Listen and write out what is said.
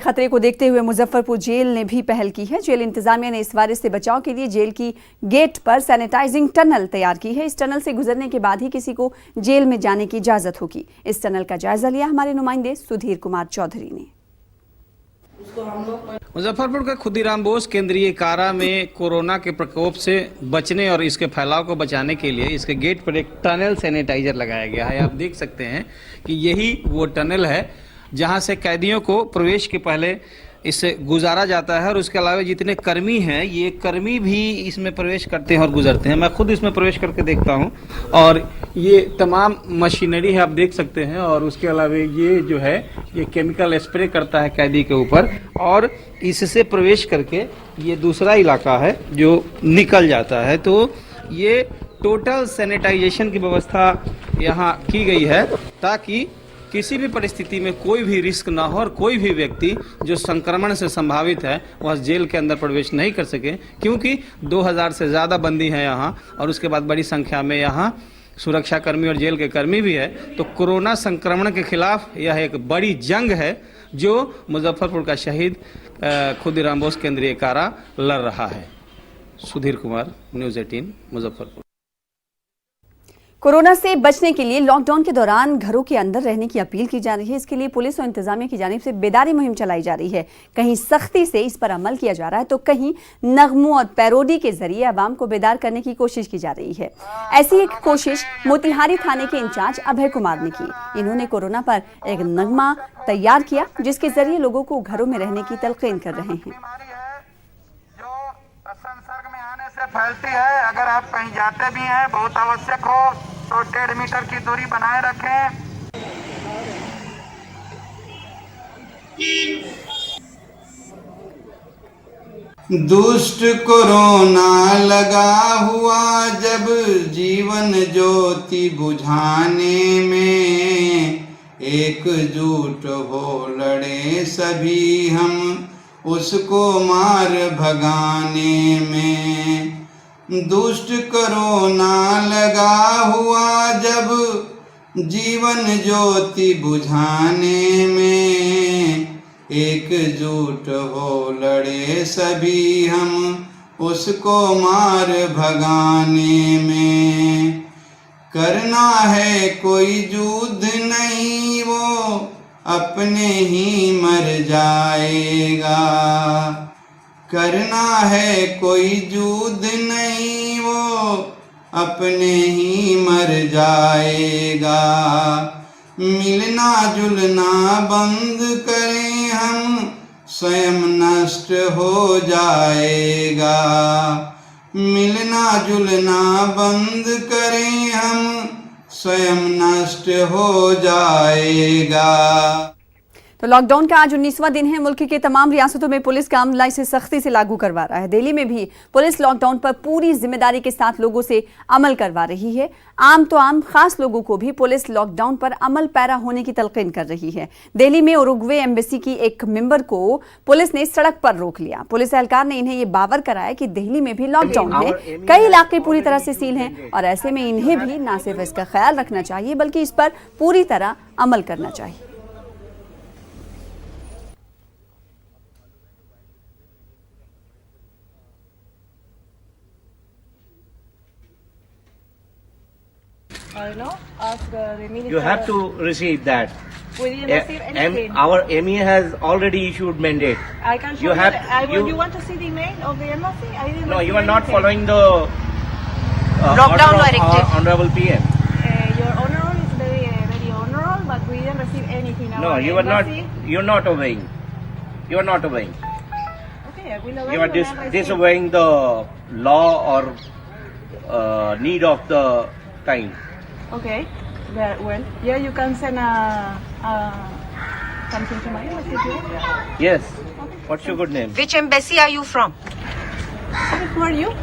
खतरे को देखते हुए मुजफ्फरपुर जेल ने भी पहल की है। जेल इंतजामिया ने इस वायरस से बचाव के लिए जेल की गेट पर सैनिटाइजिंग टनल तैयार की है। इस टनल से गुजरने के बाद ही किसी को जेल में जाने की इजाजत होगी। इस टनल का जायजा लिया हमारे नुमाइंदे सुधीर कुमार चौधरी ने। मुजफ्फरपुर के खुदीराम बोस केंद्रीय कारा में कोरोना के प्रकोप से बचने और इसके फैलाव को बचाने के लिए इसके गेट पर एक टनल सैनिटाइजर लगाया गया है। आप देख सकते हैं कि यही वो टनल है जहां से कैदियों को प्रवेश के पहले इससे गुजारा जाता है और उसके अलावा जितने कर्मी हैं ये कर्मी भी इसमें प्रवेश करते हैं और गुजरते हैं। मैं खुद इसमें प्रवेश करके देखता हूं और ये तमाम मशीनरी है, आप देख सकते हैं। और उसके अलावा ये जो है ये केमिकल स्प्रे करता है कैदी के ऊपर और इससे प्रवेश करके ये दूसरा इलाका है जो निकल जाता है। तो ये टोटल सैनिटाइजेशन की व्यवस्था यहाँ की गई है ताकि किसी भी परिस्थिति में कोई भी रिस्क ना हो और कोई भी व्यक्ति जो संक्रमण से संभावित है वह जेल के अंदर प्रवेश नहीं कर सके, क्योंकि 2000 से ज़्यादा बंदी हैं यहाँ और उसके बाद बड़ी संख्या में यहाँ सुरक्षा कर्मी और जेल के कर्मी भी है। तो कोरोना संक्रमण के खिलाफ यह एक बड़ी जंग है जो मुजफ्फरपुर का शहीद खुदीराम बोस केंद्रीय कारा लड़ रहा है। सुधीर कुमार, न्यूज़ 18, मुजफ्फरपुर। कोरोना से बचने के लिए लॉकडाउन के दौरान घरों के अंदर रहने की अपील की जा रही है। इसके लिए पुलिस और इंतजामिया की जानिब से बेदारी मुहिम चलाई जा रही है। कहीं सख्ती से इस पर अमल किया जा रहा है तो कहीं नगमों और पैरोडी के जरिए अवाम को बेदार करने की कोशिश की जा रही है। ऐसी एक कोशिश मोतिहारी थाने के इंचार्ज अभय कुमार ने की। इन्होंने कोरोना पर एक नगमा तैयार किया जिसके जरिए लोगों को घरों में रहने की तलकीन कर रहे हैं। संसर्ग में आने से फैलती है। अगर आप कहीं जाते भी हैं, बहुत आवश्यक हो तो 1.5 मीटर की दूरी बनाए रखें। दुष्ट कोरोना लगा हुआ जब जीवन ज्योति बुझाने में, एकजुट हो लड़े सभी हम उसको मार भगाने में। दुष्ट कोरोना लगा हुआ जब जीवन ज्योति बुझाने में, एकजुट हो लड़े सभी हम उसको मार भगाने में। करना है कोई युद्ध नहीं वो अपने ही मर जाएगा। करना है कोई युद्ध नहीं वो अपने ही मर जाएगा। मिलना जुलना बंद करें हम स्वयं नष्ट हो जाएगा। मिलना जुलना बंद करें हम स्वयं नष्ट हो जाएगा। तो लॉकडाउन का आज 19वां दिन है। मुल्क के तमाम रियासतों में पुलिस का अमला इसे सख्ती से लागू करवा रहा है। दिल्ली में भी पुलिस लॉकडाउन पर पूरी जिम्मेदारी के साथ लोगों से अमल करवा रही है। आम तो आम, खास लोगों को भी पुलिस लॉकडाउन पर अमल पैरा होने की तलकीन कर रही है। दिल्ली में उरुग्वे एम्बेसी की एक मेंबर को पुलिस ने सड़क पर रोक लिया। पुलिस एहलकार ने इन्हें ये बावर कराया कि दिल्ली में भी लॉकडाउन है, कई इलाके पूरी तरह से सील हैं और ऐसे में इन्हें भी न सिर्फ इसका ख्याल रखना चाहिए बल्कि इस पर पूरी तरह अमल करना चाहिए। You have to receive that. We didn't receive anything. Our MEA has already issued mandate. I can show you want to see the email of the embassy? I didn't No, receive you are not anything. following the Lockdown order of directive. Honorable PM. Your honorable is very honorable, but we didn't receive anything. No, Our you are not. embassy- You are not obeying. You are not obeying. Okay, I will obey You are whenever I see. disobeying the law or need of the time. Okay, well, yeah, you can send something to my embassy if you want. Yes. What's your good name? Which embassy are you from? Who are you?